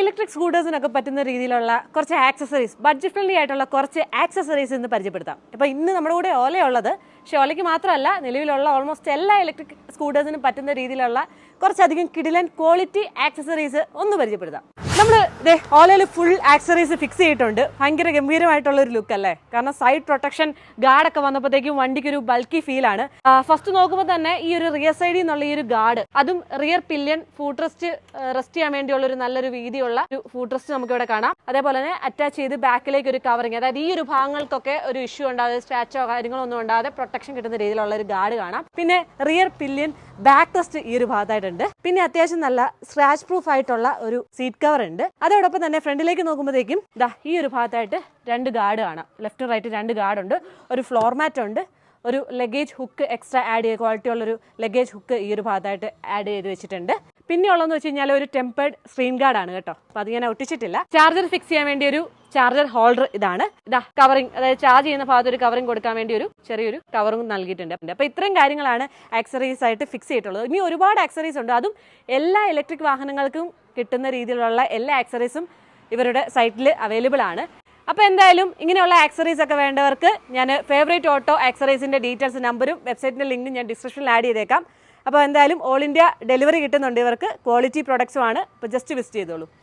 Electric സ്കൂട്ടേഴ്സിനൊക്കെ പറ്റുന്ന രീതിയിലുള്ള കുറച്ച് ആക്സസറീസ്, ബഡ്ജറ്റ് ഫ്രണ്ട്ലി ആയിട്ടുള്ള കുറച്ച് ആക്സസറീസ് ഇന്ന് പരിചയപ്പെടുത്താം. അപ്പോൾ ഇന്ന് നമ്മുടെ കൂടെ ഓലയുള്ളത്, പക്ഷേ ഓലയ്ക്ക് മാത്രമല്ല നിലവിലുള്ള ഓൾമോസ്റ്റ് എല്ലാ ഇലക്ട്രിക് സ്കൂട്ടേഴ്സിനും പറ്റുന്ന രീതിയിലുള്ള കുറച്ചധികം കിടിലൻ ക്വാളിറ്റി ആക്സസറീസ് ഒന്ന് പരിചയപ്പെടുത്താം. നമ്മൾ ഓലയിൽ ഫുൾ ആക്സസറീസ് ഫിക്സ് ചെയ്തിട്ടുണ്ട്. ഭയങ്കര ഗംഭീരമായിട്ടുള്ള ഒരു ലുക്ക് അല്ലേ? കാരണം സൈഡ് പ്രൊട്ടക്ഷൻ ഗാർഡൊക്കെ വന്നപ്പോഴത്തേക്കും വണ്ടിക്ക് ഒരു ബൾക്കി ഫീൽ ആണ്. ഫസ്റ്റ് നോക്കുമ്പോൾ തന്നെ ഈ ഒരു റിയർ സൈഡിൽ നിന്നുള്ള ഈ ഒരു ഗാർഡ്, അതും റിയർ പില്യൺ ഫൂട്രസ്റ്റ് റെസ്റ്റ് ചെയ്യാൻ വേണ്ടിയുള്ള ഒരു നല്ലൊരു വീതിയുള്ള ഒരു ഫൂട്രസ്റ്റ് നമുക്ക് ഇവിടെ കാണാം. അതേപോലെ തന്നെ അറ്റാച്ച് ചെയ്ത് ബാക്കിലേക്ക് ഒരു കവറിങ്, അതായത് ഈ ഒരു ഭാഗങ്ങൾക്കൊക്കെ ഒരു ഇഷ്യൂ ഉണ്ടാകാതെ, സ്ക്രാച്ചോ കാര്യങ്ങളോ ഒന്നും ഉണ്ടാകാതെ പ്രൊട്ടക്ഷൻ കിട്ടുന്ന രീതിയിലുള്ള ഒരു ഗാർഡ് കാണാം. പിന്നെ റിയർ പില്യൺ ബാക്ക് റെസ്റ്റ് ഈ ഒരു ഭാഗത്തായിട്ടുണ്ട്. പിന്നെ അത്യാവശ്യം നല്ല സ്ക്രാച്ച് പ്രൂഫ് ആയിട്ടുള്ള ഒരു സീറ്റ് കവർ ഉണ്ട്. അതോടൊപ്പം തന്നെ ഫ്രണ്ടിലേക്ക് നോക്കുമ്പോഴത്തേക്കും ഈ ഒരു ഭാഗത്തായിട്ട് രണ്ട് ഗാർഡ് കാണാം. ലെഫ്റ്റ് റൈറ്റ് രണ്ട് ഗാർഡ് ഉണ്ട്. ഒരു ഫ്ലോർ മാറ്റ് ഉണ്ട്. ഒരു ലഗേജ് ഹുക്ക് എക്സ്ട്രാ ആഡ് ചെയ്ത് ക്വാളിറ്റി ഉള്ളൊരു ലഗേജ് ഹുക്ക് ഈ ഒരു ഭാഗത്തായിട്ട് ആഡ് ചെയ്ത് വെച്ചിട്ടുണ്ട്. പിന്നെ ഉള്ളതെന്ന് വെച്ച് കഴിഞ്ഞാൽ ഒരു ടെമ്പേർഡ് സ്ക്രീൻ ഗാർഡ് ആണ് കേട്ടോ. അപ്പൊ അത് ഞാൻ ഒട്ടിച്ചിട്ടില്ല. ചാർജർ ഫിക്സ് ചെയ്യാൻ വേണ്ടി ഒരു ചാർജർ ഹോൾഡർ ഇതാണ്. കവറിങ്, അതായത് ചാർജ് ചെയ്യുന്ന ഭാഗത്ത് ഒരു കവറിങ് കൊടുക്കാൻ വേണ്ടി ഒരു ചെറിയൊരു കവറിങ് നൽകിയിട്ടുണ്ട്. അപ്പൊ ഇത്രയും കാര്യങ്ങളാണ് ആക്സറീസ് ആയിട്ട് ഫിക്സ് ചെയ്തിട്ടുള്ളത്. ഇനി ഒരുപാട് ആക്സറീസ് ഉണ്ട്. അതും എല്ലാ ഇലക്ട്രിക് വാഹനങ്ങൾക്കും കിട്ടുന്ന രീതിയിലുള്ള എല്ലാ ആക്സറീസും ഇവരുടെ സൈറ്റിൽ അവൈലബിൾ ആണ്. അപ്പോൾ എന്തായാലും ഇങ്ങനെയുള്ള ആക്സറീസ് ഒക്കെ വേണ്ടവർക്ക് ഞാൻ ഫേവറേറ്റ് ഓട്ടോ ആക്സറീസിന്റെ ഡീറ്റെയിൽസ്, നമ്പറും വെബ്സൈറ്റിന്റെ ലിങ്കും ഞാൻ ഡിസ്ക്രിപ്ഷനിൽ ആഡ് ചെയ്തേക്കാം. അപ്പോൾ എന്തായാലും ഓൾ ഇന്ത്യ ഡെലിവറി കിട്ടുന്നുണ്ട് ഇവർക്ക്. ക്വാളിറ്റി പ്രൊഡക്ട്സും ആണ്. അപ്പോൾ ജസ്റ്റ് വിസിറ്റ് ചെയ്തോളൂ.